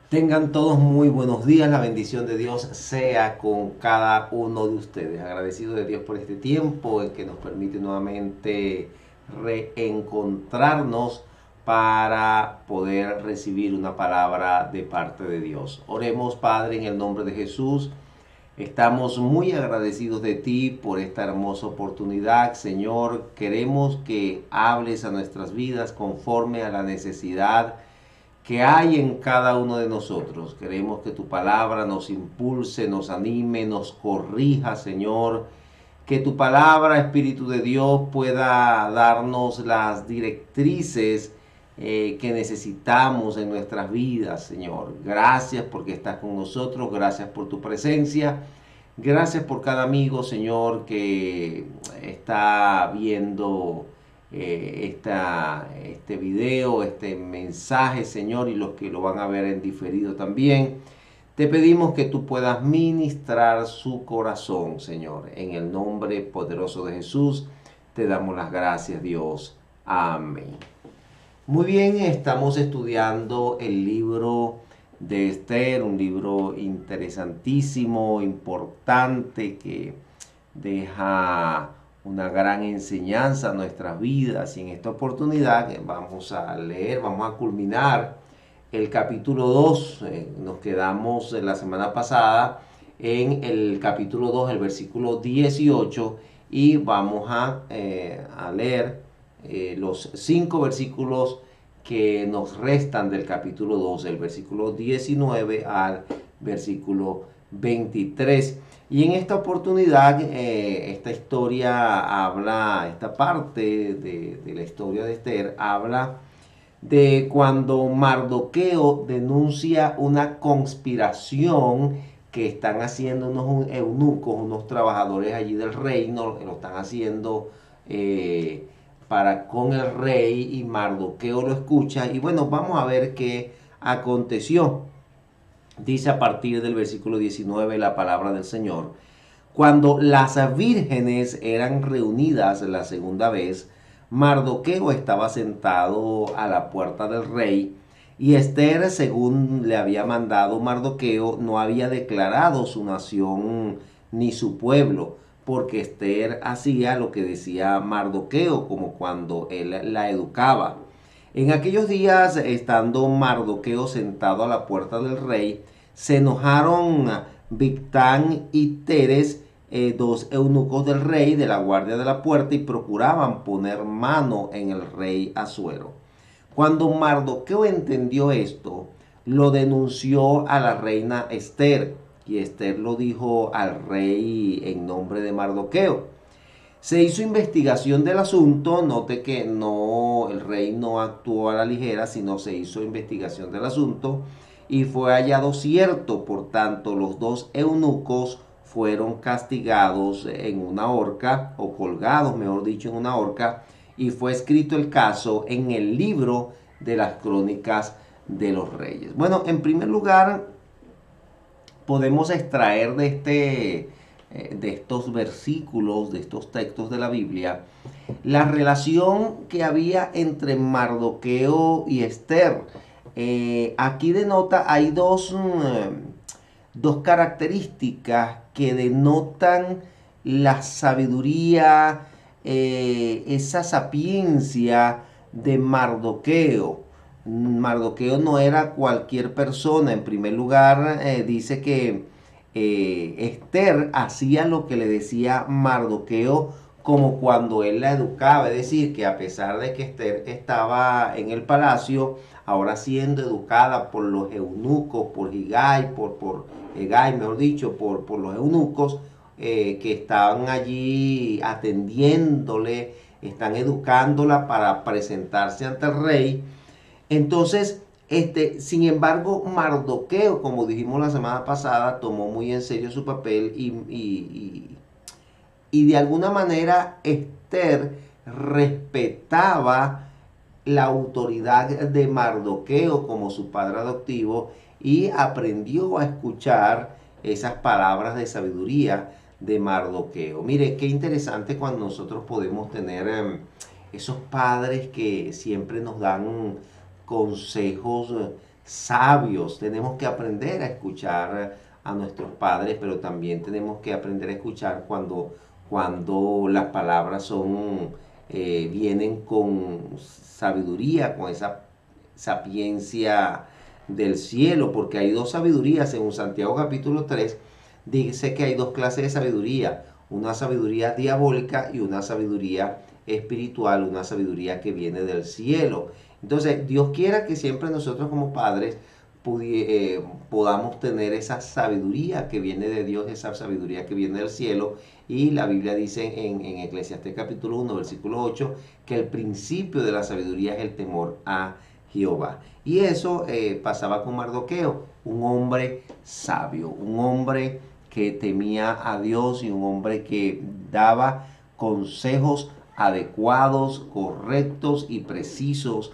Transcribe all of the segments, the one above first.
Tengan todos muy buenos días, la bendición de Dios sea con cada uno de ustedes. Agradecido de Dios por este tiempo en que nos permite nuevamente reencontrarnos para poder recibir una palabra de parte de Dios. Oremos, Padre, en el nombre de Jesús. Estamos muy agradecidos de ti por esta hermosa oportunidad, Señor. Queremos que hables a nuestras vidas conforme a la necesidad que hay en cada uno de nosotros. Queremos que tu palabra nos impulse, nos anime, nos corrija, Señor. Que tu palabra, Espíritu de Dios, pueda darnos las directrices que necesitamos en nuestras vidas, Señor. Gracias porque estás con nosotros, gracias por tu presencia. Gracias por cada amigo, Señor, que está viendo este video, este mensaje, Señor, y los que lo van a ver en diferido también. Te pedimos que tú puedas ministrar su corazón, Señor. En el nombre poderoso de Jesús, te damos las gracias, Dios. Amén. Muy bien, estamos estudiando el libro de Esther, un libro interesantísimo, importante, que deja una gran enseñanza a nuestras vidas. Y en esta oportunidad vamos a leer, vamos a culminar el capítulo 2. Nos quedamos la semana pasada en el capítulo 2, el versículo 18, y vamos a leer los 5 versículos que nos restan del capítulo 2, el versículo 19 al versículo 23. Y en esta oportunidad, esta historia habla, esta parte de la historia de Esther habla de cuando Mardoqueo denuncia una conspiración que están haciendo unos eunucos, unos trabajadores allí del reino, lo están haciendo para con el rey, y Mardoqueo lo escucha. Y bueno, vamos a ver qué aconteció. Dice a partir del versículo 19 la palabra del Señor. Cuando las vírgenes eran reunidas la segunda vez, Mardoqueo estaba sentado a la puerta del rey, y Esther, según le había mandado Mardoqueo, no había declarado su nación ni su pueblo, porque Esther hacía lo que decía Mardoqueo, como cuando él la educaba. En aquellos días, estando Mardoqueo sentado a la puerta del rey, se enojaron Bigtán y Teres, dos eunucos del rey, de la guardia de la puerta, y procuraban poner mano en el rey Asuero. Cuando Mardoqueo entendió esto, lo denunció a la reina Esther, y Esther lo dijo al rey en nombre de Mardoqueo. Se hizo investigación del asunto. Note que el rey no actuó a la ligera, sino se hizo investigación del asunto, y fue hallado cierto. Por tanto, los dos eunucos fueron castigados en una horca, o colgados, mejor dicho, en una horca, y fue escrito el caso en el libro de las crónicas de los reyes. Bueno, en primer lugar, podemos extraer de estos versículos, de estos textos de la Biblia, la relación que había entre Mardoqueo y Esther. Aquí denota, hay dos características que denotan la sabiduría, esa sapiencia de Mardoqueo. Mardoqueo no era cualquier persona. En primer lugar, dice que Esther hacía lo que le decía Mardoqueo, como cuando él la educaba. Es decir, que a pesar de que Esther estaba en el palacio, ahora siendo educada por los eunucos, por Higai, Hegai, mejor dicho, por los eunucos que estaban allí atendiéndole, están educándola para presentarse ante el rey. Entonces, sin embargo, Mardoqueo, como dijimos la semana pasada, tomó muy en serio su papel, y de alguna manera Esther respetaba la autoridad de Mardoqueo como su padre adoptivo, y aprendió a escuchar esas palabras de sabiduría de Mardoqueo. Mire, qué interesante cuando nosotros podemos tener esos padres que siempre nos dan consejos sabios. Tenemos que aprender a escuchar a nuestros padres, pero también tenemos que aprender a escuchar cuando las palabras vienen con sabiduría, con esa sapiencia del cielo, porque hay dos sabidurías. Según Santiago capítulo 3 dice que hay dos clases de sabiduría: una sabiduría diabólica y una sabiduría espiritual, una sabiduría que viene del cielo. Entonces, Dios quiera que siempre nosotros como padres podamos tener esa sabiduría que viene de Dios, esa sabiduría que viene del cielo. Y la Biblia dice en Eclesiastés capítulo 1, versículo 8, que el principio de la sabiduría es el temor a Jehová. Y eso pasaba con Mardoqueo, un hombre sabio, un hombre que temía a Dios y un hombre que daba consejos adecuados, correctos y precisos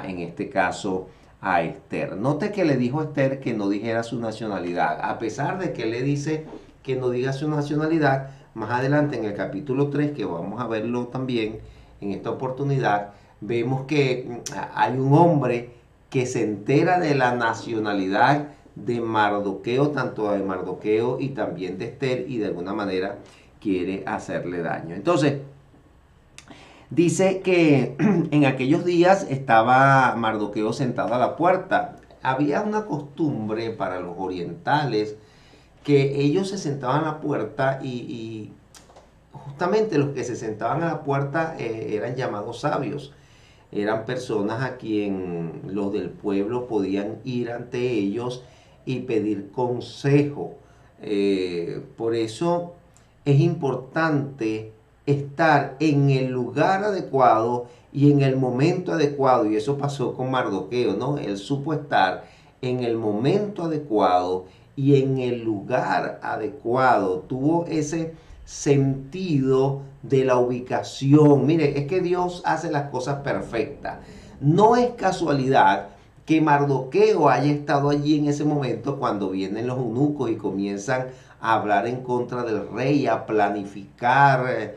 en este caso a Esther. Note que le dijo a Esther que no dijera su nacionalidad, a pesar de que le dice que no diga su nacionalidad. Más adelante en el capítulo 3, que vamos a verlo también en esta oportunidad, vemos que hay un hombre que se entera de la nacionalidad de Mardoqueo, tanto de Mardoqueo y también de Esther, y de alguna manera quiere hacerle daño. Entonces, dice que en aquellos días estaba Mardoqueo sentado a la puerta. Había una costumbre para los orientales que ellos se sentaban a la puerta y justamente los que se sentaban a la puerta eran llamados sabios. Eran personas a quien los del pueblo podían ir ante ellos y pedir consejo. Por eso es importante estar en el lugar adecuado y en el momento adecuado. Y eso pasó con Mardoqueo, ¿no? Él supo estar en el momento adecuado y en el lugar adecuado. Tuvo ese sentido de la ubicación. Mire, es que Dios hace las cosas perfectas. No es casualidad que Mardoqueo haya estado allí en ese momento cuando vienen los eunucos y comienzan a hablar en contra del rey, a planificar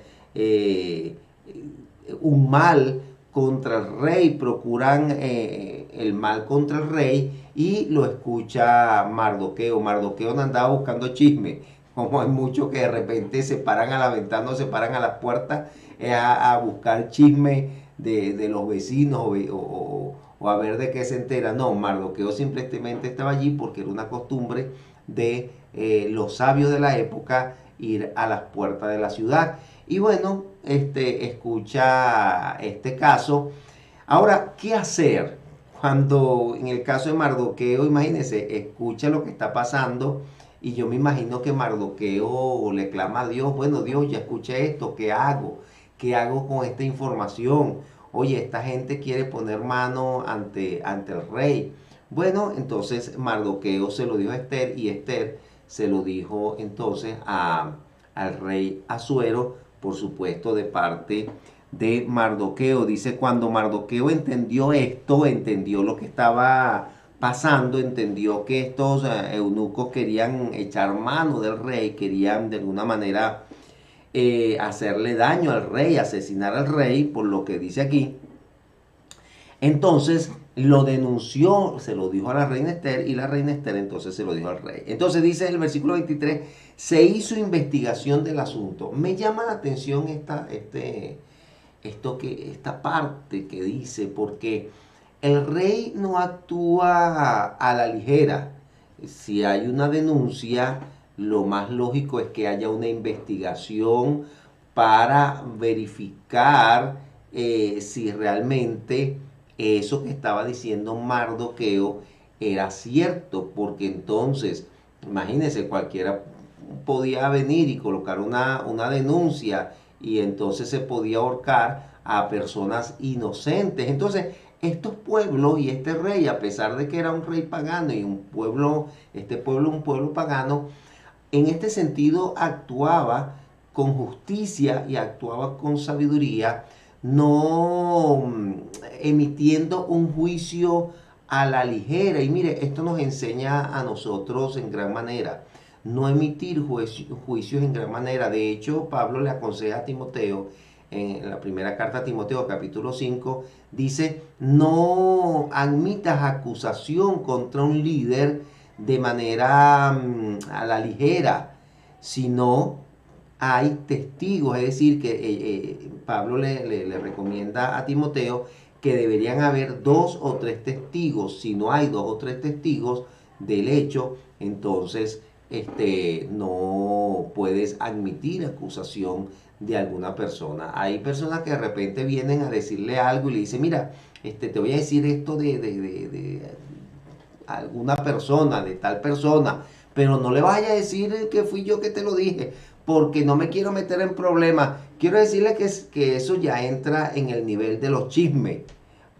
un mal contra el rey, procuran el mal contra el rey, y lo escucha Mardoqueo. Mardoqueo no andaba buscando chisme, como hay muchos que de repente se paran a la ventana o se paran a las puertas a buscar chisme de los vecinos o a ver de qué se entera. No, Mardoqueo simplemente estaba allí porque era una costumbre de los sabios de la época ir a las puertas de la ciudad. Y bueno, escucha este caso. Ahora, ¿qué hacer? Cuando en el caso de Mardoqueo, imagínense, escucha lo que está pasando, y yo me imagino que Mardoqueo le clama a Dios: bueno, Dios, ya escuché esto, ¿qué hago? ¿Qué hago con esta información? Oye, esta gente quiere poner mano ante el rey. Bueno, entonces Mardoqueo se lo dijo a Esther, y Esther se lo dijo entonces al rey Asuero, por supuesto de parte de Mardoqueo. Dice: cuando Mardoqueo entendió esto, entendió lo que estaba pasando, entendió que estos eunucos querían echar mano del rey, querían de alguna manera hacerle daño al rey, asesinar al rey, por lo que dice aquí. Entonces lo denunció, se lo dijo a la reina Esther, y la reina Esther entonces se lo dijo al rey. Entonces dice el versículo 23, se hizo investigación del asunto. Me llama la atención esta parte que dice, porque el rey no actúa a la ligera. Si hay una denuncia, lo más lógico es que haya una investigación para verificar si realmente eso que estaba diciendo Mardoqueo era cierto, porque entonces, imagínense, cualquiera podía venir y colocar una denuncia, y entonces se podía ahorcar a personas inocentes. Entonces, estos pueblos y este rey, a pesar de que era un rey pagano y un pueblo pagano, en este sentido actuaba con justicia y actuaba con sabiduría, no emitiendo un juicio a la ligera. Y mire, esto nos enseña a nosotros en gran manera, no emitir juicios en gran manera. De hecho, Pablo le aconseja a Timoteo en la primera carta a Timoteo, capítulo 5, dice, no admitas acusación contra un líder de manera a la ligera, sino hay testigos, es decir, que Pablo le recomienda a Timoteo que deberían haber 2 o 3 testigos. Si no hay 2 o 3 testigos del hecho, entonces no puedes admitir acusación de alguna persona. Hay personas que de repente vienen a decirle algo y le dicen, mira, te voy a decir esto de alguna persona, de tal persona, pero no le vayas a decir que fui yo que te lo dije, porque no me quiero meter en problemas. Quiero decirle que eso ya entra en el nivel de los chismes.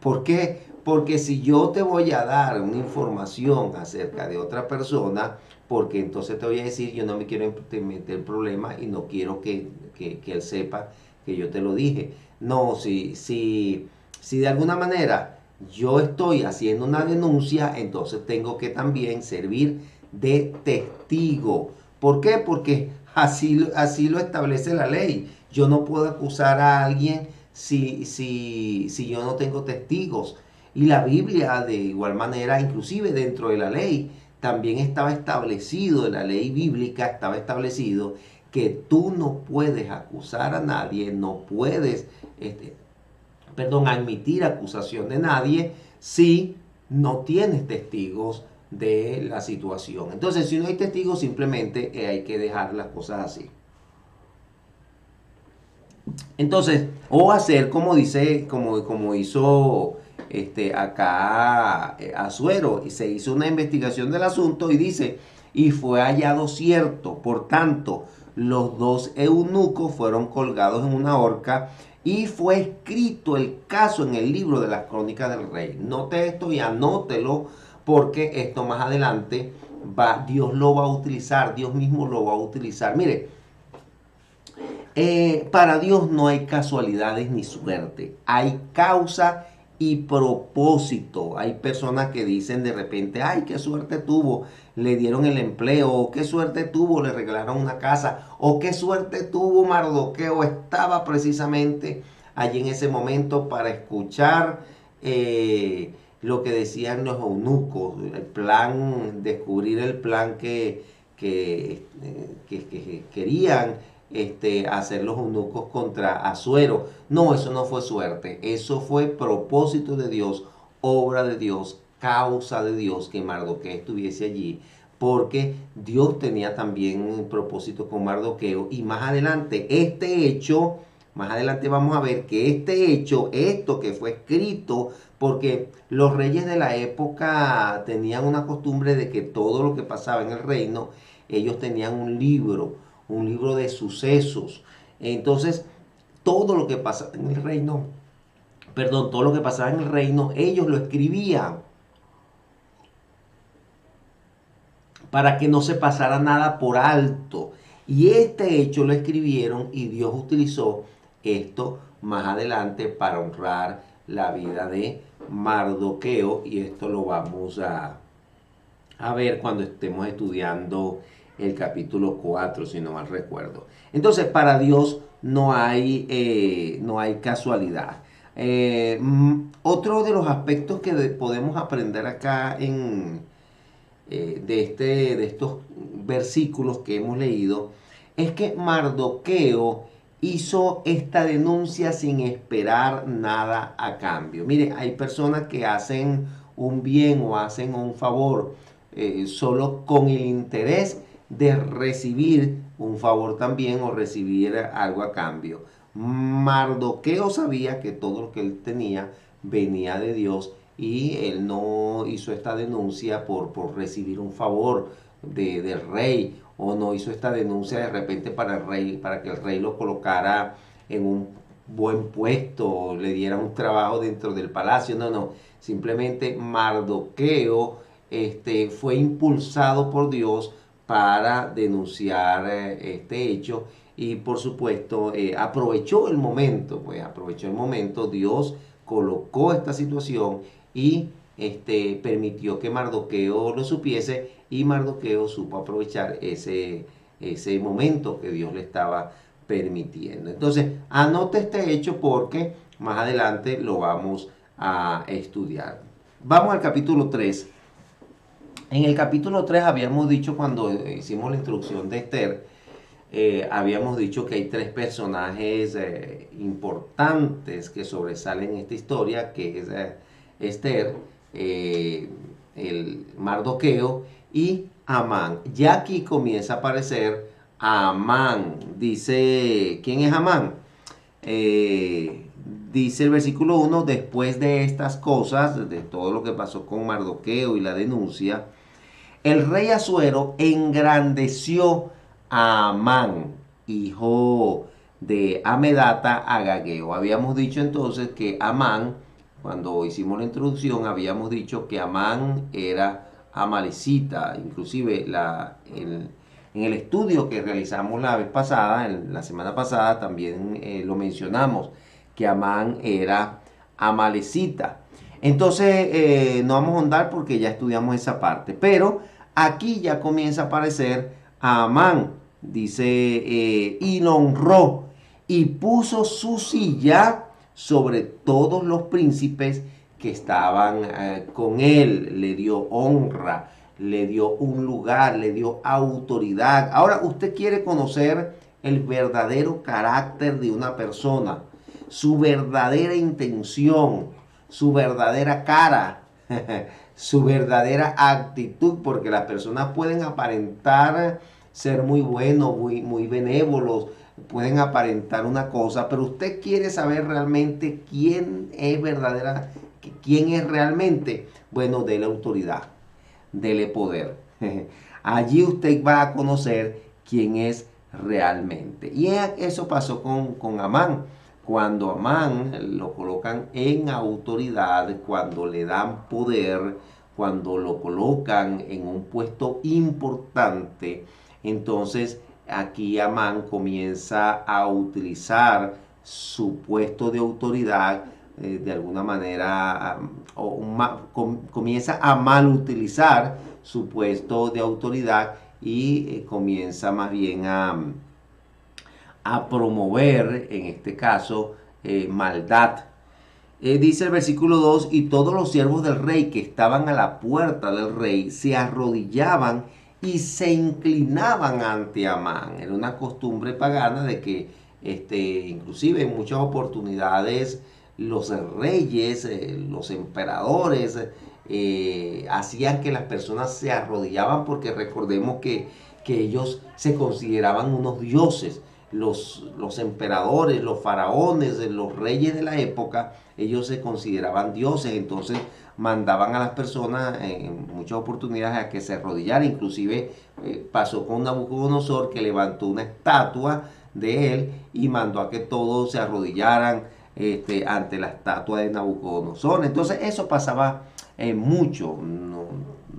¿Por qué? Porque si yo te voy a dar una información acerca de otra persona, porque entonces te voy a decir, yo no me quiero meter en problemas y no quiero que él sepa que yo te lo dije. No, si de alguna manera yo estoy haciendo una denuncia, entonces tengo que también servir de testigo. ¿Por qué? Porque así lo establece la ley. Yo no puedo acusar a alguien si yo no tengo testigos. Y la Biblia, de igual manera, inclusive dentro de la ley, también estaba establecido, en la ley bíblica estaba establecido que tú no puedes acusar a nadie, no puedes, admitir acusación de nadie si no tienes testigos de la situación. Entonces, si no hay testigos, simplemente hay que dejar las cosas así. Entonces, o hacer como dice, como hizo acá Asuero, y se hizo una investigación del asunto y dice, y fue hallado cierto, por tanto, los 2 eunucos fueron colgados en una horca y fue escrito el caso en el libro de las crónicas del rey. Note esto y anótelo porque esto más adelante Dios lo va a utilizar, Dios mismo lo va a utilizar. Mire, para Dios no hay casualidades ni suerte, hay causa y propósito. Hay personas que dicen de repente, ay, qué suerte tuvo, le dieron el empleo, o qué suerte tuvo, le regalaron una casa, o qué suerte tuvo Mardoqueo, estaba precisamente allí en ese momento para escuchar lo que decían los eunucos, el plan, descubrir el plan que querían hacer los eunucos contra Asuero. No, eso no fue suerte, eso fue propósito de Dios, obra de Dios, causa de Dios que Mardoqueo estuviese allí, porque Dios tenía también un propósito con Mardoqueo. Y más adelante más adelante vamos a ver que esto que fue escrito, porque los reyes de la época tenían una costumbre de que todo lo que pasaba en el reino, ellos tenían un libro de sucesos. Entonces, todo lo que pasaba en el reino, todo lo que pasaba en el reino, ellos lo escribían para que no se pasara nada por alto. Y este hecho lo escribieron y Dios utilizó esto más adelante para honrar la vida de Mardoqueo. Y esto lo vamos a ver cuando estemos estudiando el capítulo 4, si no mal recuerdo. Entonces, para Dios no hay casualidad. Otro de los aspectos que podemos aprender acá de estos versículos que hemos leído es que Mardoqueo hizo esta denuncia sin esperar nada a cambio. Mire, hay personas que hacen un bien o hacen un favor solo con el interés de recibir un favor también o recibir algo a cambio. Mardoqueo sabía que todo lo que él tenía venía de Dios y él no hizo esta denuncia por recibir un favor del rey, o no hizo esta denuncia de repente para el rey, para que el rey lo colocara en un buen puesto, le diera un trabajo dentro del palacio. No, simplemente Mardoqueo fue impulsado por Dios para denunciar este hecho, y por supuesto aprovechó el momento, Dios colocó esta situación y permitió que Mardoqueo lo supiese, y Mardoqueo supo aprovechar ese momento que Dios le estaba permitiendo. Entonces, anote este hecho porque más adelante lo vamos a estudiar. Vamos al capítulo 3. En el capítulo 3 habíamos dicho, cuando hicimos la introducción de Esther, habíamos dicho que hay tres personajes importantes que sobresalen en esta historia, que es Esther, el Mardoqueo y Amán. Ya aquí comienza a aparecer Amán. Dice, ¿quién es Amán? Dice el versículo 1, después de estas cosas, de todo lo que pasó con Mardoqueo y la denuncia, el rey Asuero engrandeció a Amán, hijo de Amedata, Agageo. Habíamos dicho entonces que Amán, cuando hicimos la introducción, habíamos dicho que Amán era amalecita. Inclusive en el estudio que realizamos la vez pasada, la semana pasada, también lo mencionamos, que Amán era amalecita. Entonces, no vamos a ahondar porque ya estudiamos esa parte. Pero aquí ya comienza a aparecer a Amán. Dice, y lo honró y puso su silla sobre todos los príncipes que estaban con él. Le dio honra, le dio un lugar, le dio autoridad. Ahora, usted quiere conocer el verdadero carácter de una persona, su verdadera intención, su verdadera cara, su verdadera actitud, porque las personas pueden aparentar ser muy buenos, muy benévolos, pueden aparentar una cosa, pero usted quiere saber realmente quién es verdadera, quién es realmente. Bueno, dele autoridad, dele poder. Allí usted va a conocer quién es realmente. Y eso pasó con Amán. Cuando Amán lo colocan en autoridad, cuando le dan poder, cuando lo colocan en un puesto importante, entonces aquí Amán comienza a utilizar su puesto de autoridad de alguna manera, comienza a mal utilizar su puesto de autoridad y comienza más bien a promover, en este caso, maldad. Dice el versículo 2, y todos los siervos del rey que estaban a la puerta del rey se arrodillaban y se inclinaban ante Amán. Era una costumbre pagana de que inclusive en muchas oportunidades los reyes, los emperadores, hacían que las personas se arrodillaban, porque recordemos que ellos se consideraban unos dioses. Los emperadores, los faraones, los reyes de la época, ellos se consideraban dioses. Entonces mandaban a las personas en muchas oportunidades a que se arrodillaran. Inclusive pasó con Nabucodonosor, que levantó una estatua de él y mandó a que todos se arrodillaran ante la estatua de Nabucodonosor. Entonces eso pasaba mucho.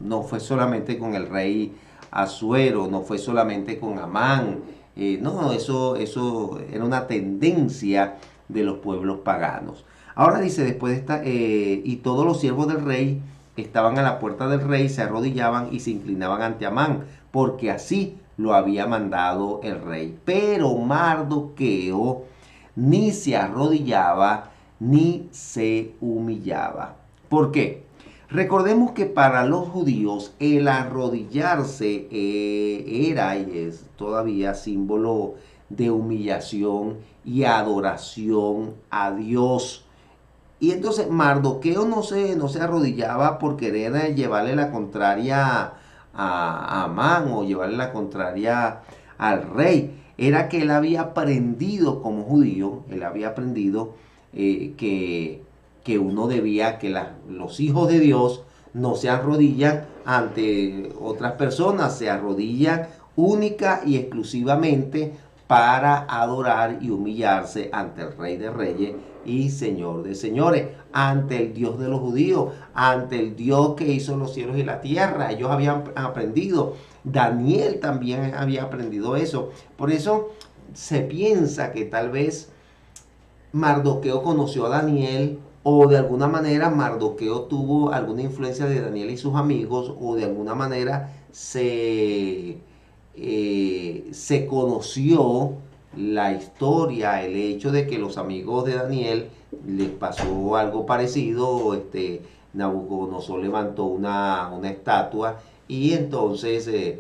No fue solamente con el rey Asuero, no fue solamente con Amán. No, eso era una tendencia de los pueblos paganos. Ahora dice, después de esta, y todos los siervos del rey estaban a la puerta del rey, se arrodillaban y se inclinaban ante Amán, porque así lo había mandado el rey. Pero Mardoqueo ni se arrodillaba ni se humillaba. ¿Por qué? Recordemos que para los judíos el arrodillarse era y es todavía símbolo de humillación y adoración a Dios. Y entonces Mardoqueo no se arrodillaba por querer llevarle la contraria a Amán o llevarle la contraria al rey. Era que él había aprendido como judío, él había aprendido que uno debía, que los hijos de Dios no se arrodillan ante otras personas, se arrodillan única y exclusivamente para adorar y humillarse ante el Rey de Reyes y Señor de Señores, ante el Dios de los judíos, ante el Dios que hizo los cielos y la tierra. Ellos habían aprendido, Daniel también había aprendido eso. Por eso se piensa que tal vez Mardoqueo conoció a Daniel, o de alguna manera Mardoqueo tuvo alguna influencia de Daniel y sus amigos, o de alguna manera se conoció la historia, el hecho de que los amigos de Daniel les pasó algo parecido. Nabucodonosor levantó una estatua y entonces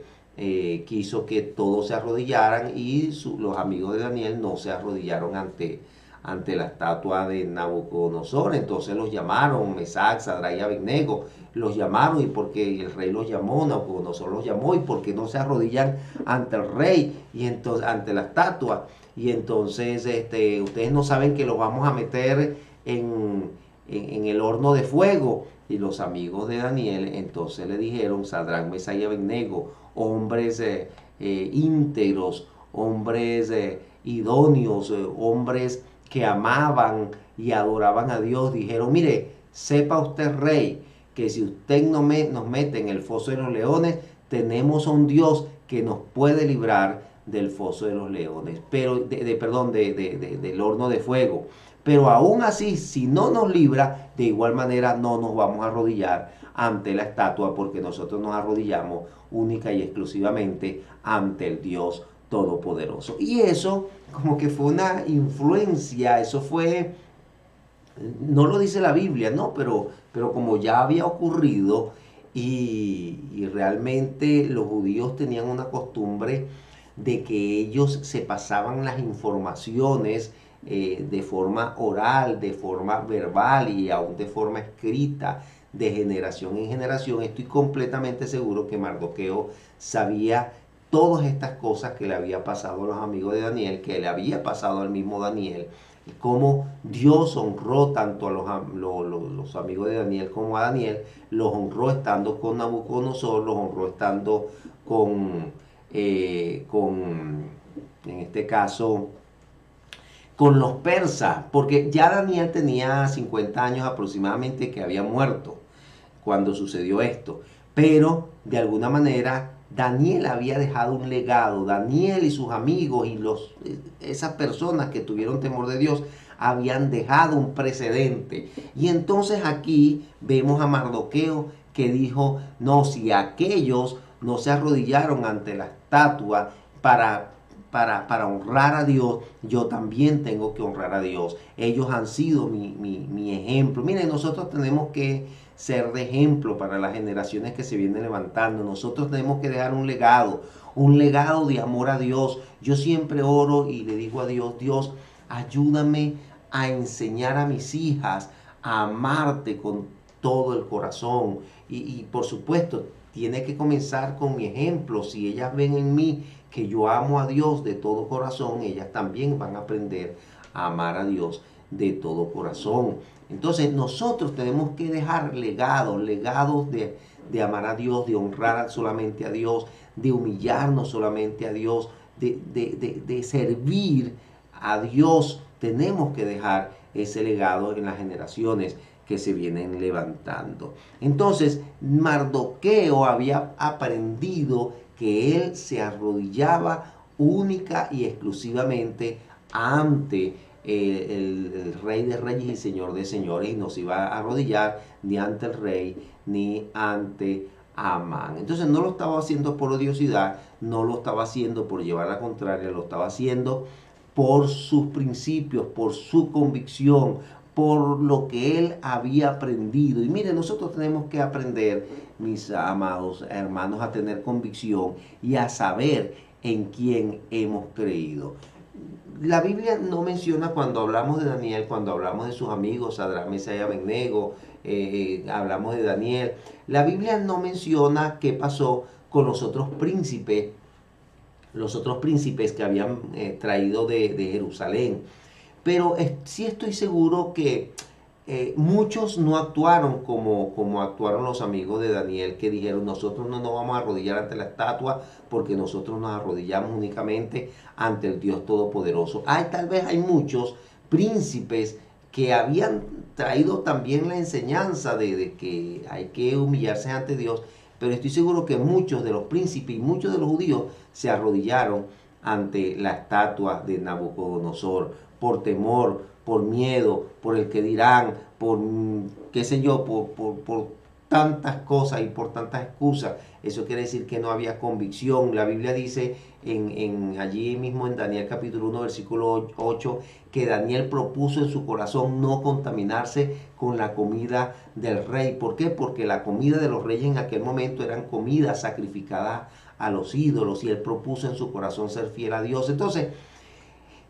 quiso que todos se arrodillaran y los amigos de Daniel no se arrodillaron ante la estatua de Nabucodonosor. Entonces los llamaron, Mesac, Sadrach y Abednego, los llamaron, y porque el rey los llamó, Nabucodonosor los llamó, y porque no se arrodillan ante el rey y entonces ante la estatua. Y entonces ustedes no saben que los vamos a meter en el horno de fuego. Y los amigos de Daniel entonces le dijeron, Sadrach, Mesach y Abednego, hombres íntegros, hombres idóneos, hombres que amaban y adoraban a Dios, dijeron: mire, sepa usted, rey, que si usted nos mete en el foso de los leones, tenemos a un Dios que nos puede librar del foso de los leones, pero del horno de fuego. Pero aún así, si no nos libra, de igual manera no nos vamos a arrodillar ante la estatua, porque nosotros nos arrodillamos única y exclusivamente ante el Dios Todopoderoso. Y eso como que fue una influencia, eso fue, no lo dice la Biblia, ¿no? Pero como ya había ocurrido, y realmente los judíos tenían una costumbre de que ellos se pasaban las informaciones de forma oral, de forma verbal y aún de forma escrita, de generación en generación. Estoy completamente seguro que Mardoqueo sabía todas estas cosas que le había pasado a los amigos de Daniel, que le había pasado al mismo Daniel, y cómo Dios honró tanto a los amigos de Daniel como a Daniel. Los honró estando con Nabucodonosor, los honró estando en este caso, con los persas, porque ya Daniel tenía 50 años aproximadamente que había muerto cuando sucedió esto, pero de alguna manera Daniel había dejado un legado. Daniel y sus amigos y esas personas que tuvieron temor de Dios habían dejado un precedente. Y entonces aquí vemos a Mardoqueo que dijo: no, si aquellos no se arrodillaron ante la estatua para honrar a Dios, yo también tengo que honrar a Dios. Ellos han sido mi ejemplo. Miren, nosotros tenemos que ser de ejemplo para las generaciones que se vienen levantando. Nosotros tenemos que dejar un legado de amor a Dios. Yo siempre oro y le digo a Dios: Dios, ayúdame a enseñar a mis hijas a amarte con todo el corazón. Y por supuesto, tiene que comenzar con mi ejemplo. Si ellas ven en mí que yo amo a Dios de todo corazón, ellas también van a aprender a amar a Dios de todo corazón. Entonces nosotros tenemos que dejar legados de amar a Dios, de honrar solamente a Dios, de humillarnos solamente a Dios, de servir a Dios. Tenemos que dejar ese legado en las generaciones que se vienen levantando. Entonces, Mardoqueo había aprendido que él se arrodillaba única y exclusivamente ante el Rey de Reyes y Señor de Señores, y no se iba a arrodillar ni ante el rey ni ante Amán. Entonces no lo estaba haciendo por odiosidad, no lo estaba haciendo por llevar la contraria, lo estaba haciendo por sus principios, por su convicción, por lo que él había aprendido. Y mire, nosotros tenemos que aprender, mis amados hermanos, a tener convicción y a saber en quién hemos creído. La Biblia no menciona, cuando hablamos de Daniel, cuando hablamos de sus amigos, Sadrach, Mesach y Abednego, hablamos de Daniel, la Biblia no menciona qué pasó con los otros príncipes que habían traído de Jerusalén. Pero sí estoy seguro que muchos no actuaron como actuaron los amigos de Daniel, que dijeron: nosotros no nos vamos a arrodillar ante la estatua, porque nosotros nos arrodillamos únicamente ante el Dios Todopoderoso. Tal vez hay muchos príncipes que habían traído también la enseñanza de que hay que humillarse ante Dios, pero estoy seguro que muchos de los príncipes y muchos de los judíos se arrodillaron ante la estatua de Nabucodonosor por temor, por miedo, por el que dirán, por qué sé yo, por tantas cosas y por tantas excusas, eso quiere decir que no había convicción. La Biblia dice allí mismo en Daniel capítulo 1 versículo 8 que Daniel propuso en su corazón no contaminarse con la comida del rey. ¿Por qué? Porque la comida de los reyes en aquel momento eran comidas sacrificadas a los ídolos y él propuso en su corazón ser fiel a Dios. Entonces,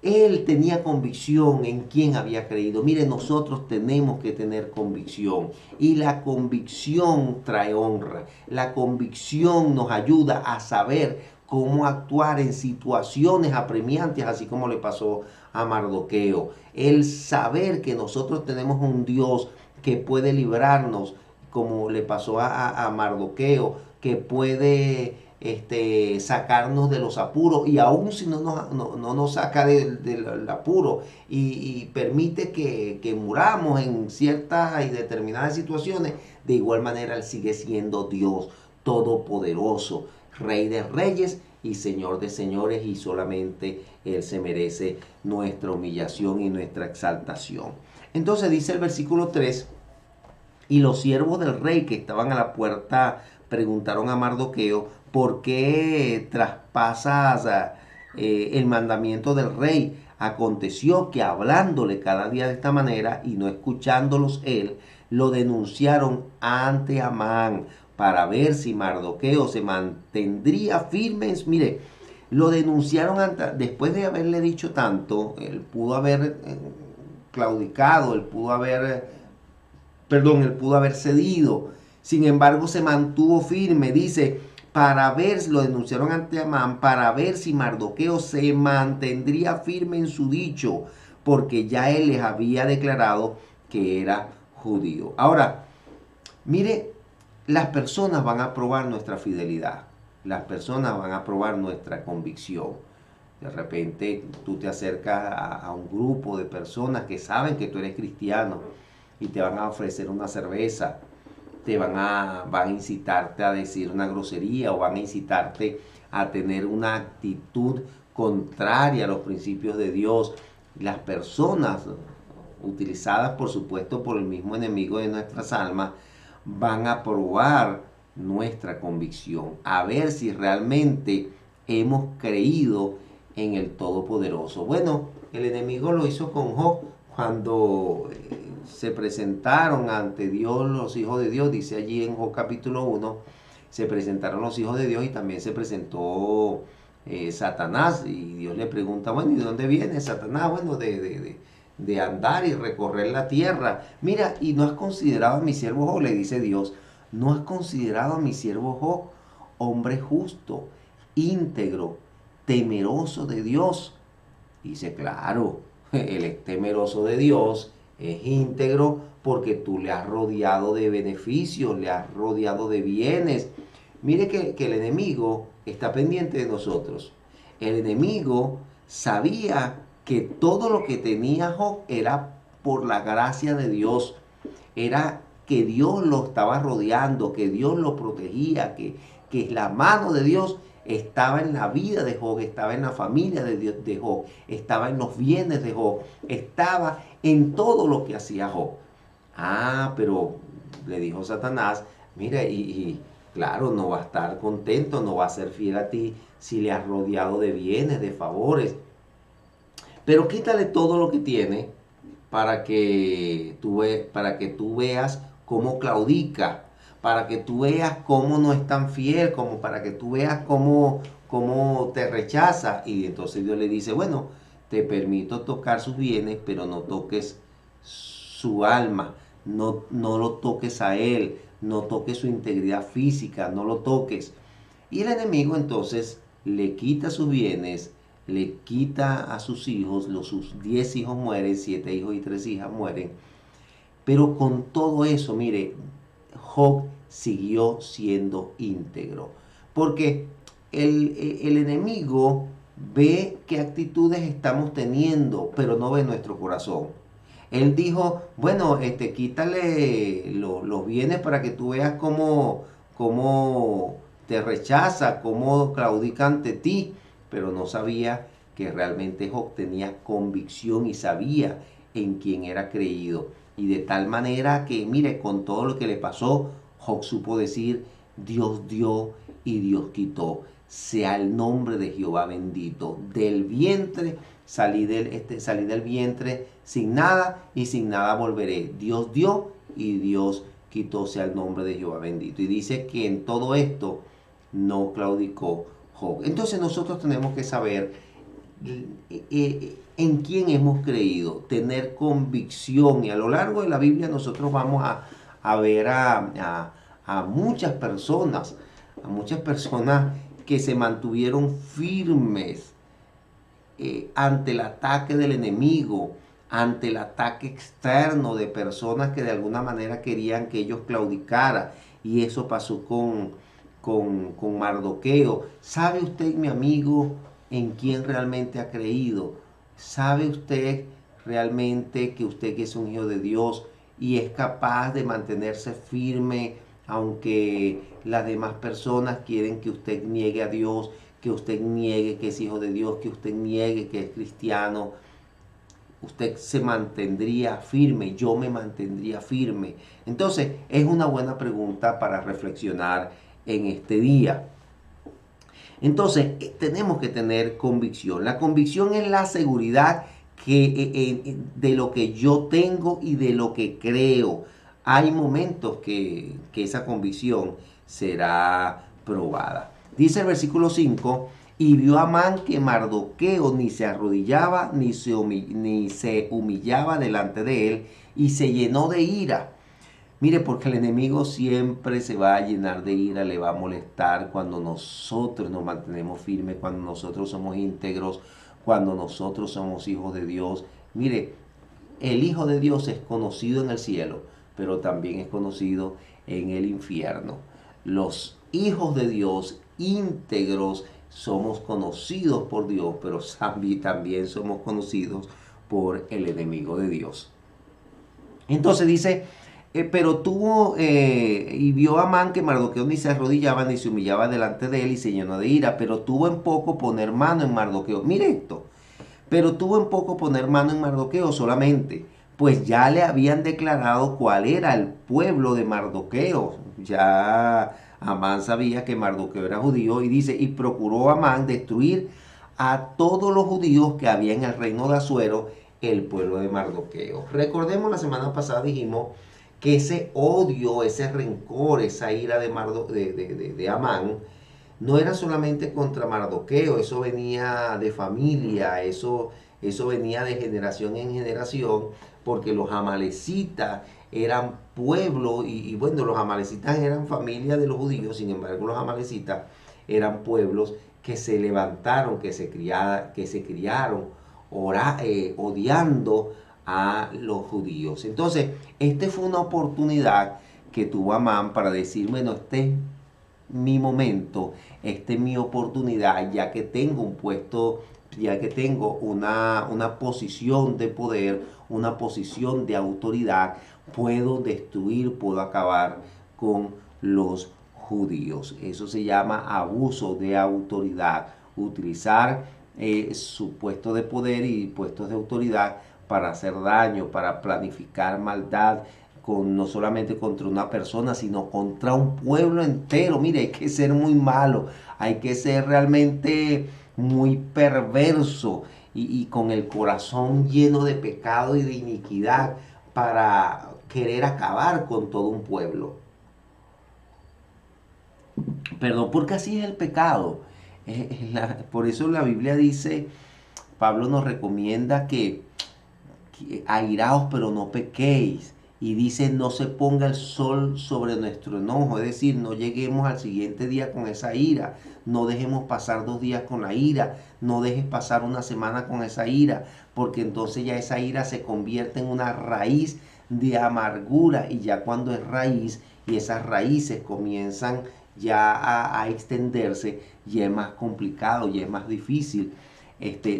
él tenía convicción en quién había creído. Mire, nosotros tenemos que tener convicción. Y la convicción trae honra. La convicción nos ayuda a saber cómo actuar en situaciones apremiantes, así como le pasó a Mardoqueo. El saber que nosotros tenemos un Dios que puede librarnos, como le pasó a Mardoqueo, que puede sacarnos de los apuros, y aún si no nos saca del apuro y permite que muramos en ciertas y determinadas situaciones, de igual manera Él sigue siendo Dios todopoderoso, Rey de reyes y Señor de señores, y solamente Él se merece nuestra humillación y nuestra exaltación. Entonces dice el versículo 3: y los siervos del rey que estaban a la puerta preguntaron a Mardoqueo: ¿por qué traspasas el mandamiento del rey? Aconteció que hablándole cada día de esta manera y no escuchándolos él, lo denunciaron ante Amán para ver si Mardoqueo se mantendría firme. Mire, lo denunciaron después de haberle dicho tanto. Él pudo haber claudicado, él pudo haber cedido. Sin embargo, se mantuvo firme. Dice, para ver, lo denunciaron ante Amán, para ver si Mardoqueo se mantendría firme en su dicho, porque ya él les había declarado que era judío. Ahora, mire, las personas van a probar nuestra fidelidad. Las personas van a probar nuestra convicción. De repente tú te acercas a un grupo de personas que saben que tú eres cristiano y te van a ofrecer una cerveza, van a incitarte a decir una grosería, o van a incitarte a tener una actitud contraria a los principios de Dios. Las personas, utilizadas por supuesto por el mismo enemigo de nuestras almas, van a probar nuestra convicción, a ver si realmente hemos creído en el Todopoderoso. Bueno, el enemigo lo hizo con Job cuando se presentaron ante Dios los hijos de Dios. Dice allí en Job capítulo 1, se presentaron los hijos de Dios y también se presentó Satanás, y Dios le pregunta: bueno, ¿y de dónde viene Satanás? Bueno, de andar y recorrer la tierra. Mira, y no has considerado a mi siervo Job, le dice Dios, no has considerado a mi siervo Job, hombre justo, íntegro, temeroso de Dios. Dice, claro, él es temeroso de Dios, es íntegro, porque tú le has rodeado de beneficios, le has rodeado de bienes. Mire que el enemigo está pendiente de nosotros. El enemigo sabía que todo lo que tenía Job era por la gracia de Dios. Era que Dios lo estaba rodeando, que Dios lo protegía, que la mano de Dios estaba en la vida de Job, estaba en la familia de Job, estaba en los bienes de Job, estaba en todo lo que hacía Job. Pero le dijo Satanás, mira, y claro, no va a estar contento, no va a ser fiel a ti si le has rodeado de bienes, de favores. Pero quítale todo lo que tiene para que tú veas cómo claudica, para que tú veas cómo no es tan fiel, como para que tú veas cómo te rechaza. Y entonces Dios le dice, bueno, te permito tocar sus bienes, pero no toques su alma, no lo toques a él, no toques su integridad física, no lo toques. Y el enemigo entonces le quita sus bienes, le quita a sus hijos, sus 10 hijos mueren, 7 hijos y 3 hijas mueren. Pero con todo eso, mire, Job siguió siendo íntegro. Porque el enemigo ve qué actitudes estamos teniendo, pero no ve nuestro corazón. Él dijo, bueno, quítale los bienes para que tú veas cómo te rechaza, cómo claudica ante ti. Pero no sabía que realmente Job tenía convicción y sabía en quién era creído. Y de tal manera que, mire, con todo lo que le pasó, Job supo decir, Dios dio y Dios quitó. Sea el nombre de Jehová bendito. Del vientre salí del vientre sin nada y sin nada volveré. Dios dio y Dios quitó, sea el nombre de Jehová bendito. Y dice que en todo esto no claudicó Job. Entonces nosotros tenemos que saber en quién hemos creído, tener convicción. Y a lo largo de la Biblia nosotros vamos a ver a muchas personas que se mantuvieron firmes ante el ataque del enemigo, ante el ataque externo de personas que de alguna manera querían que ellos claudicaran. Y eso pasó con Mardoqueo. ¿Sabe usted, mi amigo, en quién realmente ha creído? ¿Sabe usted realmente que usted es un hijo de Dios y es capaz de mantenerse firme aunque las demás personas quieren que usted niegue a Dios, que usted niegue que es hijo de Dios, que usted niegue que es cristiano? Usted se mantendría firme, yo me mantendría firme. Entonces, es una buena pregunta para reflexionar en este día. Entonces, tenemos que tener convicción. La convicción es la seguridad de lo que yo tengo y de lo que creo. Hay momentos que esa convicción será probada. Dice el versículo 5, y vio Amán que Mardoqueo ni se arrodillaba ni se humillaba delante de él, y se llenó de ira. Mire, porque el enemigo siempre se va a llenar de ira, le va a molestar cuando nosotros nos mantenemos firmes, cuando nosotros somos íntegros, cuando nosotros somos hijos de Dios. Mire, el Hijo de Dios es conocido en el cielo, pero también es conocido en el infierno. Los hijos de Dios íntegros somos conocidos por Dios, pero también somos conocidos por el enemigo de Dios. Entonces dice, pero tuvo, y vio a Amán que Mardoqueo ni se arrodillaba ni se humillaba delante de él, y se llenó de ira, pero tuvo en poco poner mano en Mardoqueo. Mire esto, pero tuvo en poco poner mano en Mardoqueo solamente, pues ya le habían declarado cuál era el pueblo de Mardoqueo. Ya Amán sabía que Mardoqueo era judío, y dice, y procuró Amán destruir a todos los judíos que había en el reino de Asuero, el pueblo de Mardoqueo. Recordemos, la semana pasada dijimos que ese odio, ese rencor, esa ira de Amán, no era solamente contra Mardoqueo, eso venía de familia, eso venía de generación en generación, porque los amalecitas eran pueblo, y bueno, los amalecitas eran familia de los judíos. Sin embargo, los amalecitas eran pueblos que se levantaron, que se criaron odiando a los judíos. Entonces, esta fue una oportunidad que tuvo Amán para decir, bueno, este es mi momento, esta es mi oportunidad, ya que tengo un puesto, ya que tengo una posición de poder, una posición de autoridad, puedo destruir, puedo acabar con los judíos. Eso se llama abuso de autoridad, utilizar su puesto de poder y puestos de autoridad para hacer daño, para planificar maldad, no solamente contra una persona, sino contra un pueblo entero. Mire, hay que ser muy malo, hay que ser realmente muy perverso y con el corazón lleno de pecado y de iniquidad para querer acabar con todo un pueblo. Perdón, porque así es el pecado. Por eso la Biblia dice, Pablo nos recomienda que airaos pero no pequéis. Y dice, no se ponga el sol sobre nuestro enojo. Es decir, no lleguemos al siguiente día con esa ira. No dejemos pasar 2 días con la ira. No dejes pasar una semana con esa ira. Porque entonces ya esa ira se convierte en una raíz de amargura. Y ya cuando es raíz y esas raíces comienzan ya a extenderse, ya es más complicado, ya es más difícil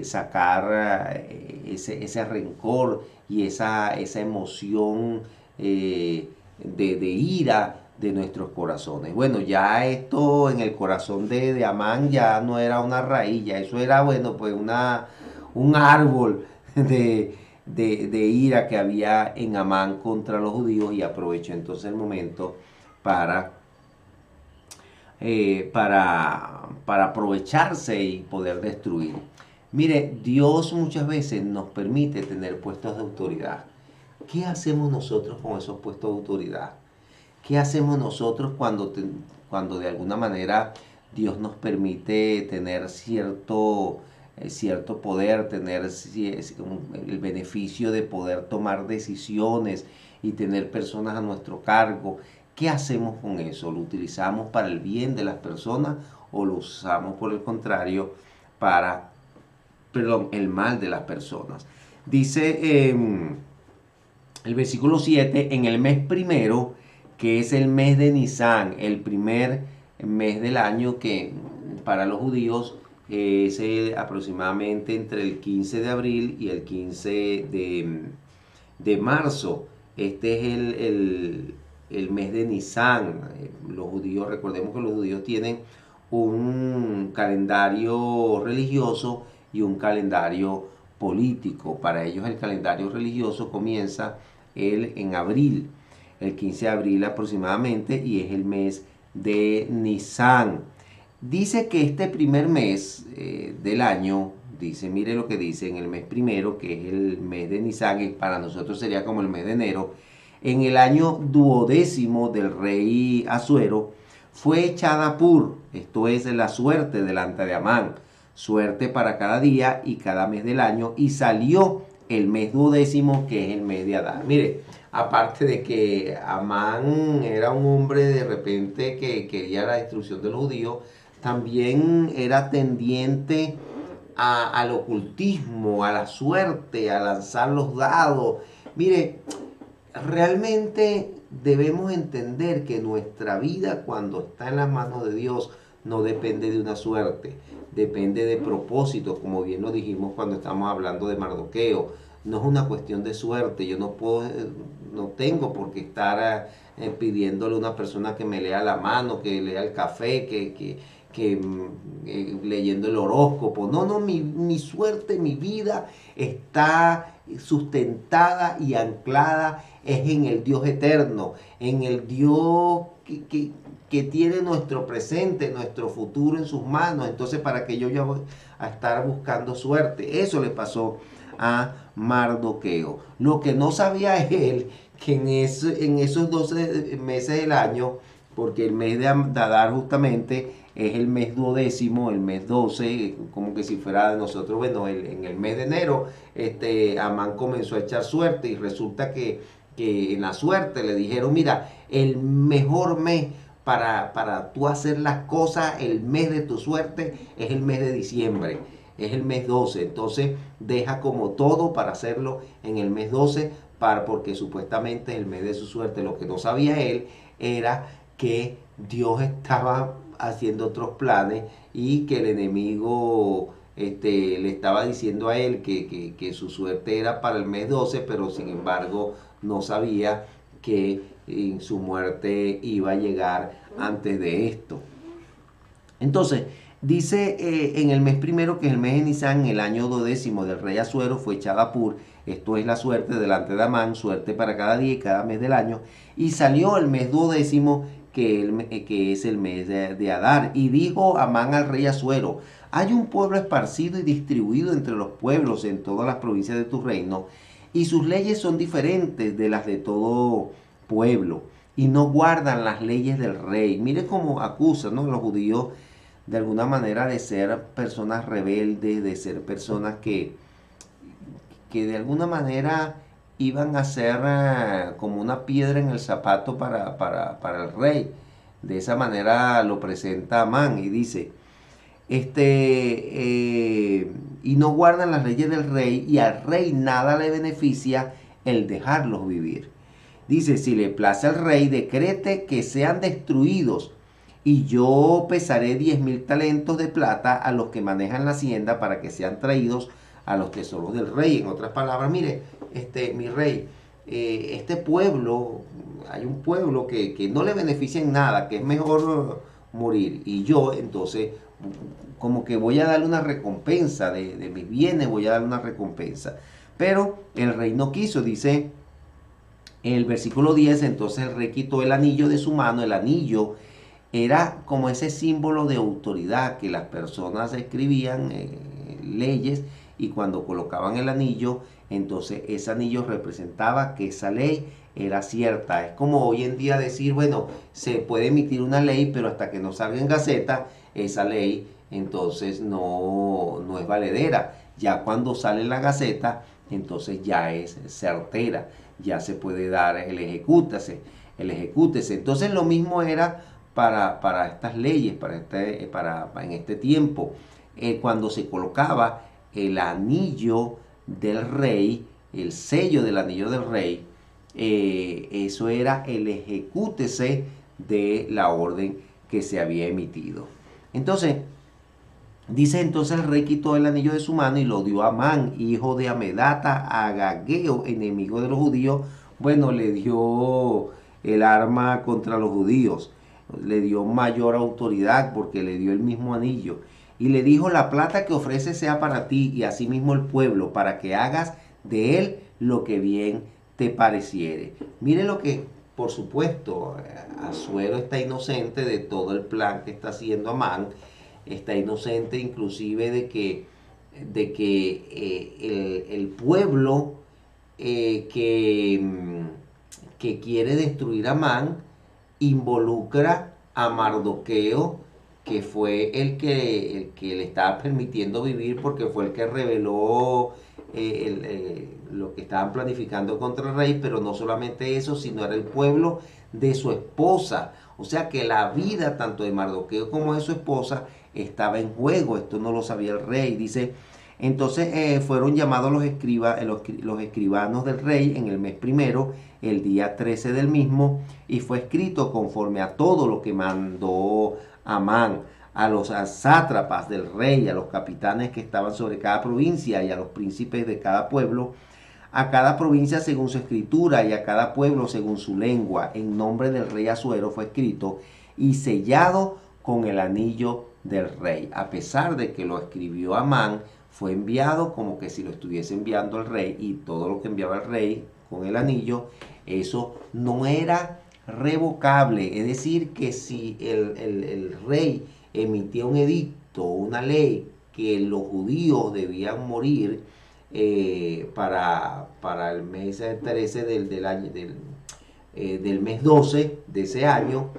sacar ese rencor y esa emoción de ira de nuestros corazones. Bueno, ya esto en el corazón de Amán ya no era una raíz, ya eso era, bueno, pues un árbol de ira que había en Amán contra los judíos, y aprovechó entonces el momento para, para aprovecharse y poder destruir. Mire, Dios muchas veces nos permite tener puestos de autoridad. ¿Qué hacemos nosotros con esos puestos de autoridad? ¿Qué hacemos nosotros cuando de alguna manera Dios nos permite tener cierto poder, tener el beneficio de poder tomar decisiones y tener personas a nuestro cargo? ¿Qué hacemos con eso? ¿Lo utilizamos para el bien de las personas o lo usamos por el contrario para, el mal de las personas? Dice el versículo 7, en el mes primero, que es el mes de Nisan, el primer mes del año, que para los judíos es aproximadamente entre el 15 de abril y el 15 de marzo. Este es el mes de Nisan. Los judíos, recordemos que los judíos tienen un calendario religioso y un calendario político. Para ellos el calendario religioso comienza en abril, el 15 de abril aproximadamente, y es el mes de Nisan. Dice que este primer mes del año, dice, mire lo que dice, en el mes primero, que es el mes de Nisan, que para nosotros sería como el mes de enero, en el año duodécimo del rey Asuero, fue echada Pur, esto es la suerte delante de Amán, suerte para cada día y cada mes del año, y salió el mes duodécimo, que es el mes de Adar. Mire, aparte de que Amán era un hombre de repente que quería la destrucción de los judíos, también era tendiente al ocultismo, a la suerte, a lanzar los dados. Mire, realmente debemos entender que nuestra vida, cuando está en las manos de Dios, no depende de una suerte, depende de propósito, como bien lo dijimos cuando estamos hablando de Mardoqueo. No es una cuestión de suerte. Yo no tengo por qué estar pidiéndole a una persona que me lea la mano, que lea el café, leyendo el horóscopo. No, mi suerte, mi vida está sustentada y anclada es en el Dios eterno, en el Dios que tiene nuestro presente, nuestro futuro en sus manos. Entonces, ¿para qué yo ya voy a estar buscando suerte? Eso le pasó a Mardoqueo. Lo que no sabía él, que en esos 12 meses del año, porque el mes de Adar justamente es el mes duodécimo, el mes 12, como que si fuera de nosotros, bueno, en el mes de enero, Amán comenzó a echar suerte, y resulta que en la suerte le dijeron, mira, el mejor mes para tú hacer las cosas, el mes de tu suerte es el mes de diciembre, es el mes 12. Entonces deja como todo para hacerlo en el mes 12, porque supuestamente es el mes de su suerte. Lo que no sabía él era que Dios estaba haciendo otros planes y que el enemigo le estaba diciendo a él que su suerte era para el mes 12, pero sin embargo no sabía que su muerte iba a llegar antes de esto. Entonces, dice en el mes primero, que es el mes de Nisan, el año duodécimo del rey Asuero, fue echada Pur, esto es la suerte delante de Amán, suerte para cada día y cada mes del año, y salió el mes duodécimo, que es el mes de Adar. Y dijo Amán al rey Asuero, hay un pueblo esparcido y distribuido entre los pueblos en todas las provincias de tu reino, y sus leyes son diferentes de las de todo pueblo, y no guardan las leyes del rey. Mire cómo acusan, ¿no?, los judíos de alguna manera de ser personas rebeldes, de ser personas que de alguna manera iban a ser como una piedra en el zapato para el rey. De esa manera lo presenta Amán y dice, y no guardan las leyes del rey, y al rey nada le beneficia el dejarlos vivir. Dice, si le place al rey, decrete que sean destruidos, y yo pesaré 10.000 talentos de plata a los que manejan la hacienda para que sean traídos a los tesoros del rey. En otras palabras, mire, mi rey, este pueblo, hay un pueblo que no le beneficia en nada, que es mejor morir, y yo entonces como que voy a darle una recompensa de mis bienes, voy a darle una recompensa. Pero el rey no quiso. Dice El versículo 10, entonces el rey quitó el anillo de su mano. El anillo era como ese símbolo de autoridad que las personas escribían leyes, y cuando colocaban el anillo, entonces ese anillo representaba que esa ley era cierta. Es como hoy en día decir, bueno, se puede emitir una ley, pero hasta que no salga en Gaceta, esa ley entonces no es valedera. Ya cuando sale en la Gaceta, entonces ya es certera, ya se puede dar el ejecútese. Entonces lo mismo era para estas leyes, en este tiempo. Cuando se colocaba el anillo del rey, el sello del anillo del rey, eso era el ejecútese de la orden que se había emitido. Entonces, dice entonces el rey quitó el anillo de su mano y lo dio a Amán, hijo de Amedata, Agageo, enemigo de los judíos. Bueno, le dio el arma contra los judíos, le dio mayor autoridad porque le dio el mismo anillo. Y le dijo, la plata que ofrece sea para ti y asimismo el pueblo, para que hagas de él lo que bien te pareciere. Mire lo que, por supuesto, Asuero está inocente de todo el plan que está haciendo Amán. Está inocente inclusive de que el pueblo que quiere destruir a Amán involucra a Mardoqueo, que fue el que le estaba permitiendo vivir, porque fue el que reveló lo que estaban planificando contra el rey. Pero no solamente eso, sino era el pueblo de su esposa. O sea que la vida tanto de Mardoqueo como de su esposa estaba en juego. Esto no lo sabía el rey. Dice, entonces fueron llamados los escribanos del rey en el mes primero, el día 13 del mismo, y fue escrito conforme a todo lo que mandó Amán, a los sátrapas del rey, a los capitanes que estaban sobre cada provincia y a los príncipes de cada pueblo, a cada provincia según su escritura y a cada pueblo según su lengua. En nombre del rey Asuero fue escrito y sellado con el anillo del rey. A pesar de que lo escribió Amán, fue enviado como que si lo estuviese enviando el rey, y todo lo que enviaba el rey con el anillo, eso no era revocable. Es decir, que si el rey emitía un edicto, una ley, que los judíos debían morir para el mes 13 del mes 12 de ese año,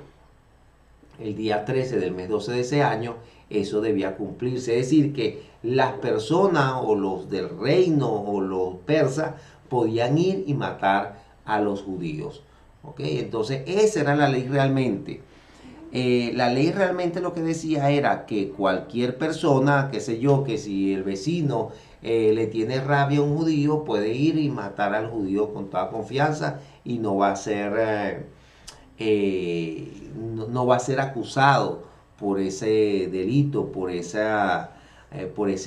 el día 13 del mes 12 de ese año, eso debía cumplirse. Es decir, que las personas o los del reino o los persas podían ir y matar a los judíos. ¿Ok? Entonces esa era la ley realmente. La ley realmente lo que decía era que cualquier persona, qué sé yo, que si el vecino le tiene rabia a un judío, puede ir y matar al judío con toda confianza y no va a ser no va a ser acusado por ese delito, por ese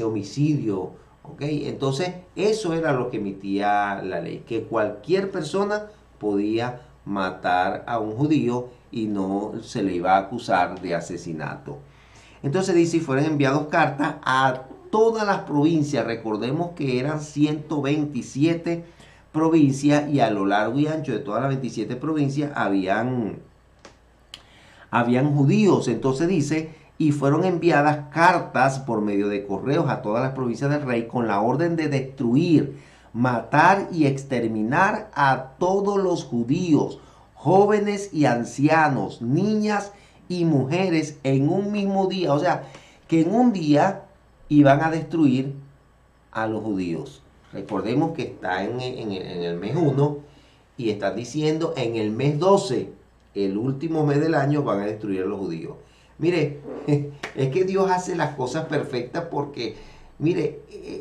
homicidio. ¿Okay? Entonces eso era lo que emitía la ley, que cualquier persona podía matar a un judío y no se le iba a acusar de asesinato. Entonces dice, y fueron enviados cartas a todas las provincias. Recordemos que eran 127 provincias, y a lo largo y ancho de todas las 27 provincias habían judíos. Entonces dice, y fueron enviadas cartas por medio de correos a todas las provincias del rey con la orden de destruir, matar y exterminar a todos los judíos, jóvenes y ancianos, niñas y mujeres en un mismo día. O sea, que en un día iban a destruir a los judíos. Recordemos que está en el mes 1 y está diciendo en el mes 12, el último mes del año, van a destruir a los judíos. Mire, es que Dios hace las cosas perfectas, porque, mire,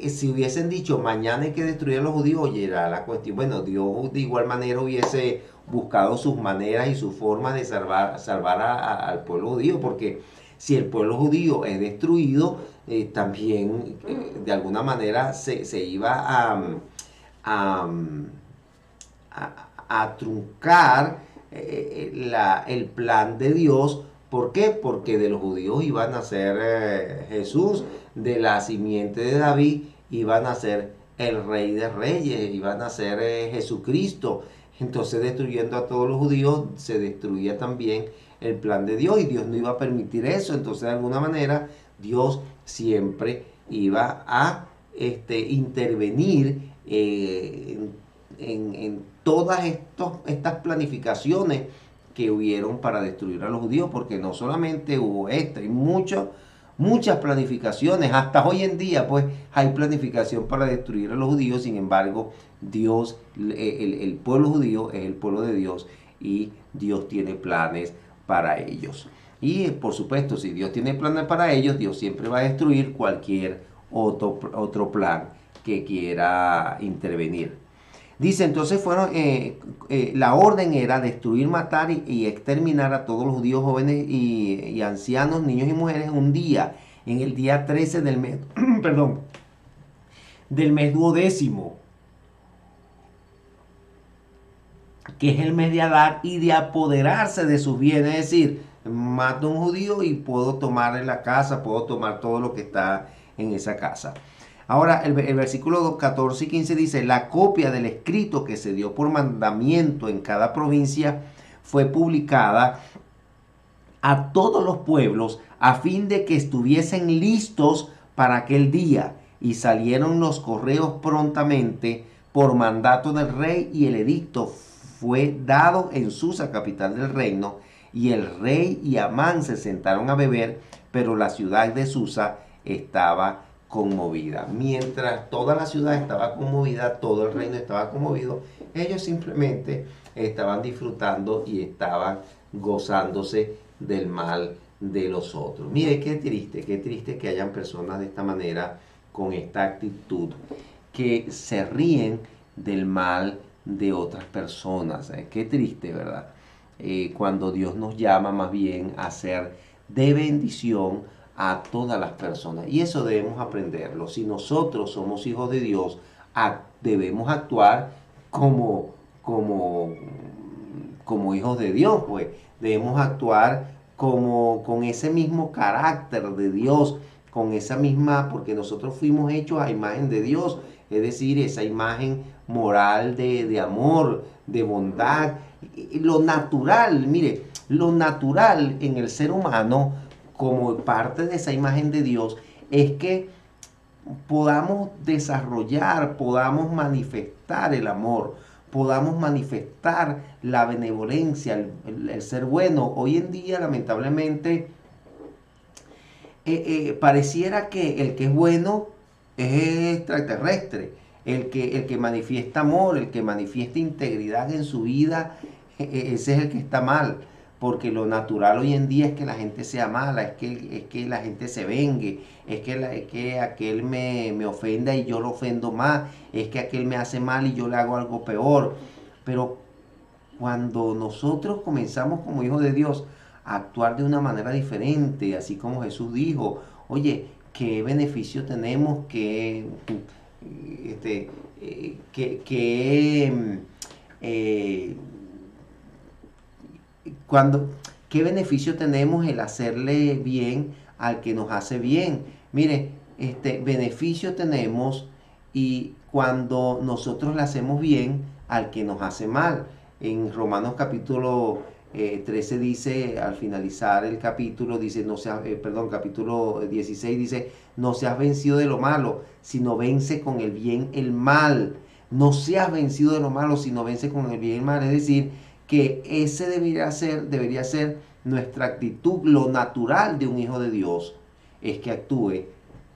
si hubiesen dicho mañana hay que destruir a los judíos, oye, era la cuestión. Bueno, Dios de igual manera hubiese buscado sus maneras y sus formas de salvar al pueblo judío, porque si el pueblo judío es destruido, también de alguna manera se iba a truncar el plan de Dios. ¿Por qué? Porque de los judíos iba a nacer Jesús, de la simiente de David iba a nacer el Rey de Reyes, iba a nacer Jesucristo. Entonces, destruyendo a todos los judíos, se destruía también el plan de Dios y Dios no iba a permitir eso. Entonces, de alguna manera, Dios siempre iba a intervenir en todas estas planificaciones que hubieron para destruir a los judíos, porque no solamente hubo esta, hay muchas planificaciones, hasta hoy en día pues hay planificación para destruir a los judíos. Sin embargo, Dios, el pueblo judío es el pueblo de Dios y Dios tiene planes para ellos. Y por supuesto, si Dios tiene planes para ellos, Dios siempre va a destruir cualquier otro plan que quiera intervenir. Dice, entonces la orden era destruir, matar y exterminar a todos los judíos jóvenes y ancianos, niños y mujeres un día, en el día 13 del mes, perdón, del mes 12º, que es el mes de Adar, y de apoderarse de sus bienes. Es decir, mato a un judío y puedo tomar en la casa, puedo tomar todo lo que está en esa casa. Ahora, el versículo 14 y 15 dice, la copia del escrito que se dio por mandamiento en cada provincia fue publicada a todos los pueblos a fin de que estuviesen listos para aquel día. Y salieron los correos prontamente por mandato del rey, y el edicto fue dado en Susa, capital del reino. Y el rey y Amán se sentaron a beber, pero la ciudad de Susa estaba conmovida. Mientras toda la ciudad estaba conmovida, todo el reino estaba conmovido, ellos simplemente estaban disfrutando y estaban gozándose del mal de los otros. Mire, qué triste que hayan personas de esta manera, con esta actitud, que se ríen del mal de otras personas. Qué triste, ¿verdad? Cuando Dios nos llama más bien a ser de bendición a todas las personas. Y eso debemos aprenderlo. Si nosotros somos hijos de Dios, debemos actuar como hijos de Dios, pues. Debemos actuar con ese mismo carácter de Dios, con esa misma, porque nosotros fuimos hechos a imagen de Dios, es decir, esa imagen moral de amor, de bondad. Lo natural, mire, lo natural en el ser humano, como parte de esa imagen de Dios, es que podamos desarrollar, podamos manifestar el amor, podamos manifestar la benevolencia, el ser bueno. Hoy en día, lamentablemente, pareciera que el que es bueno es extraterrestre. El que manifiesta amor, el que manifiesta integridad en su vida, ese es el que está mal. Porque lo natural hoy en día es que la gente sea mala, es que la gente se vengue, es que aquel me ofenda y yo lo ofendo más, es que aquel me hace mal y yo le hago algo peor. Pero cuando nosotros comenzamos como hijos de Dios a actuar de una manera diferente, así como Jesús dijo, oye, ¿qué beneficio tenemos qué beneficio tenemos el hacerle bien al que nos hace bien? Mire, beneficio tenemos y cuando nosotros le hacemos bien al que nos hace mal. En Romanos capítulo 13 dice, al finalizar el capítulo, dice, capítulo 16 dice, no seas vencido de lo malo, sino vence con el bien el mal. No seas vencido de lo malo, sino vence con el bien el mal. Es decir, que ese debería ser nuestra actitud. Lo natural de un hijo de Dios es que actúe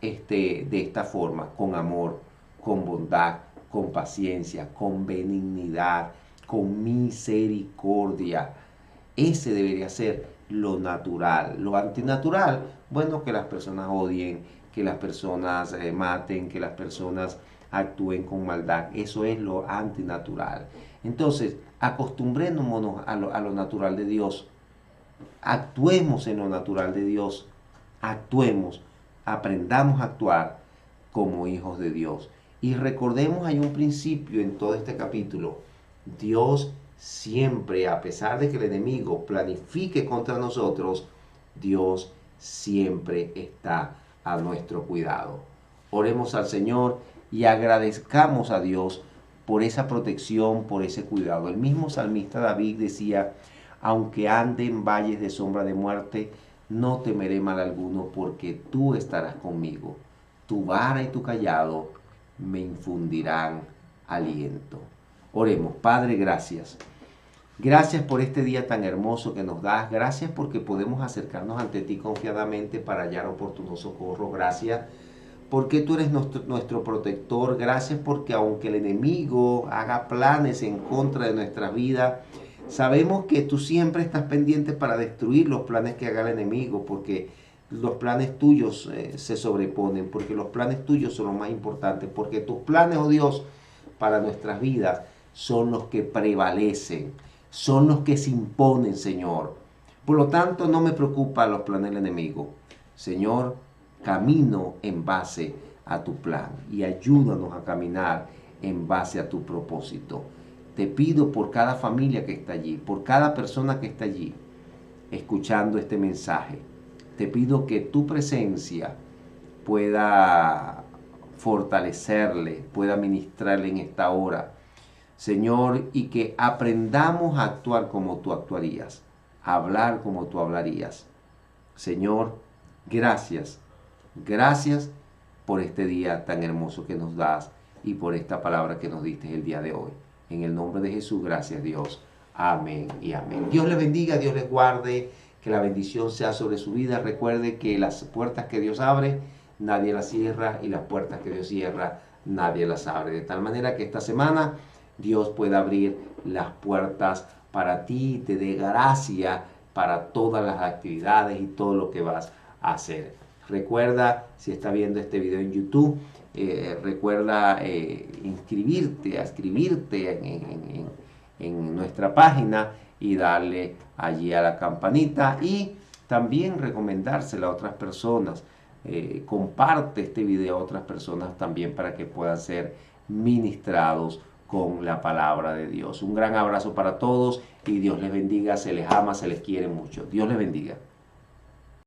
de esta forma, con amor, con bondad, con paciencia, con benignidad, con misericordia. Ese debería ser lo natural. Lo antinatural, bueno, que las personas odien, que las personas maten, que las personas actúen con maldad. Eso es lo antinatural. Entonces, acostumbrémonos a lo natural de Dios. Actuemos en lo natural de Dios. Actuemos, aprendamos a actuar como hijos de Dios. Y recordemos, hay un principio en todo este capítulo. Dios siempre, a pesar de que el enemigo planifique contra nosotros, Dios siempre está a nuestro cuidado. Oremos al Señor y agradezcamos a Dios por esa protección, por ese cuidado. El mismo salmista David decía, aunque ande en valles de sombra de muerte, no temeré mal alguno, porque tú estarás conmigo. Tu vara y tu cayado me infundirán aliento. Oremos. Padre, gracias. Gracias por este día tan hermoso que nos das. Gracias porque podemos acercarnos ante ti confiadamente para hallar oportuno socorro. Gracias porque tú eres nuestro protector. Gracias porque aunque el enemigo haga planes en contra de nuestra vida, sabemos que tú siempre estás pendiente para destruir los planes que haga el enemigo, porque los planes tuyos se sobreponen, porque los planes tuyos son los más importantes, porque tus planes, oh Dios, para nuestras vidas son los que prevalecen, son los que se imponen, Señor. Por lo tanto, no me preocupan los planes del enemigo. Señor, camino en base a tu plan y ayúdanos a caminar en base a tu propósito. Te pido por cada familia que está allí, por cada persona que está allí, escuchando este mensaje. Te pido que tu presencia pueda fortalecerle, pueda ministrarle en esta hora, Señor, y que aprendamos a actuar como tú actuarías, a hablar como tú hablarías. Señor, gracias, gracias por este día tan hermoso que nos das y por esta palabra que nos diste el día de hoy. En el nombre de Jesús, gracias Dios. Amén y amén. Dios les bendiga, Dios les guarde, que la bendición sea sobre su vida. Recuerde que las puertas que Dios abre, nadie las cierra, y las puertas que Dios cierra, nadie las abre. De tal manera que esta semana Dios pueda abrir las puertas para ti y te dé gracia para todas las actividades y todo lo que vas a hacer. Recuerda, si está viendo este video en YouTube, recuerda inscribirte en nuestra página y darle allí a la campanita, y también recomendársela a otras personas. Comparte este video a otras personas también para que puedan ser ministrados con la palabra de Dios. Un gran abrazo para todos y Dios les bendiga. Se les ama, se les quiere mucho. Dios les bendiga.